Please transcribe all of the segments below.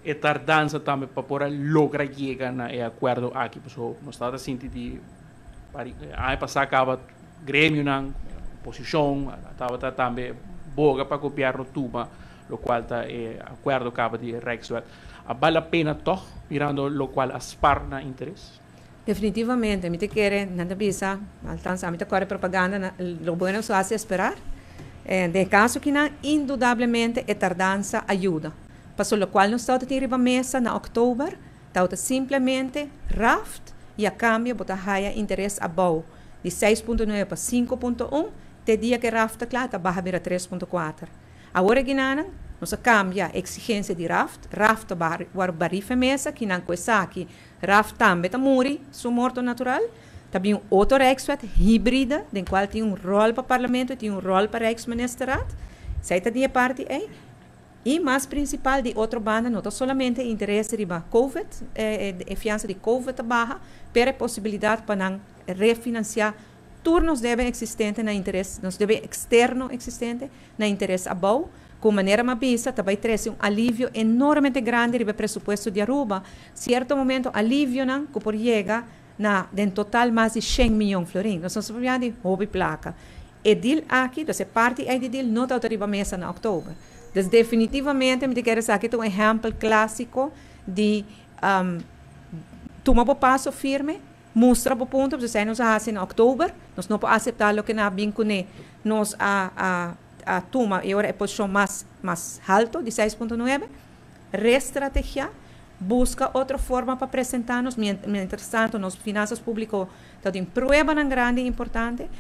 e tardança também para poder lograr chegar na acordo aqui, pessoal, nós estamos sentindo de aí passar acaba grêmio na posição, estava também boga para copiar no tuba, lo qual está acordo acaba de Rexwell. Vale a pena toch, mirando lo qual aspar na interesse? Definitivamente, me te quiere, nada bisa, alcanza, me te corre propaganda, lo bueno se hace esperar. De caso que não, indudablemente, a tardança ajuda. Para lo qual nós estamos a mesa na outubro, estamos simplesmente raft e a cambio botar higher interesse above de 6.9 para 5.1, te dia que raft está claro, barra para 3.4. Agora que não, nós cambia a exigência de raft para barife mesa, que não coisa aqui, raft também está muri, su morto natural, também outro Rijkswet híbrida, den qual tem rol para o parlamento, tem rol para o Rijksministeraat, sai a parte aí. E mais principal de outra banda, não solamente interesse de COVID, a fiança de COVID barra, pero a possibilidade para não refinanciar turnos devem existente na interesse, nos deve externo existente na interesse abau, com maneira mais bisa, também traz alívio enormemente grande do presupuesto de Aruba, certo momento alívio não, que por chega na den total mais de 100 milhões de florins, nós estamos falando de hobby placa. E deal aqui, então parte aí de deal não está a mesa na outubro. Então, definitivamente, me quero dizer que é um exemplo clássico de tomar o passo firme, mostrar o ponto, porque se nós fazemos em outubro, nós não podemos aceitar o que nós vinculamos, nós toma e agora a posição mais alta, de 6.9, reestrategiar, busca outra forma para apresentar-nos, mientras tanto, nas finanças públicas, tem prueba grande e importante,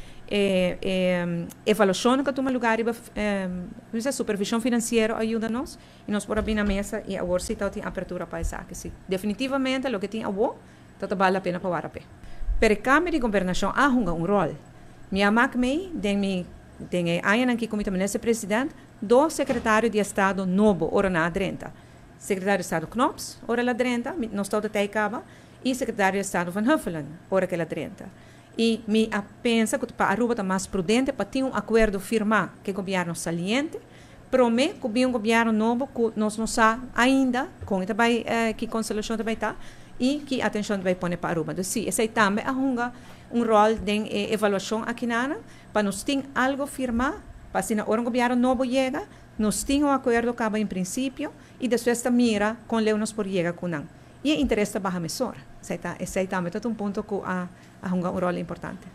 avaliação que toma lugar, supervisão financeira ajuda-nos, e nós por abrir na mesa, e agora sim tem abertura para isso. Definitivamente, o que tem agora, vale a pena para o pé. Pero a Câmara de Governação há um rol. Minha MACMEI, tem aí que como ministro-presidente, dois secretários de Estado novo, ora na 30. Secretário de Estado Knops, ora lá 30, nós estamos até acaba, e secretário de Estado Van Huffelen, ora que lá 30. E me pensa que para Aruba está mais prudente para ter acordo firmar que o governo saliente, promete que o governo novo, que nós não sabemos ainda, com que constelação vai estar, e que atenção vai pôr para Aruba. Então, sim, esse também é um rol de avaliação aqui para nós ter algo firmar, para se o governo novo chega, nós temos acordo que acaba em princípio, e depois esta mira com leonos por chegar com não. E o interesse da barra mesora. Esse também é um ponto que há um rol importante.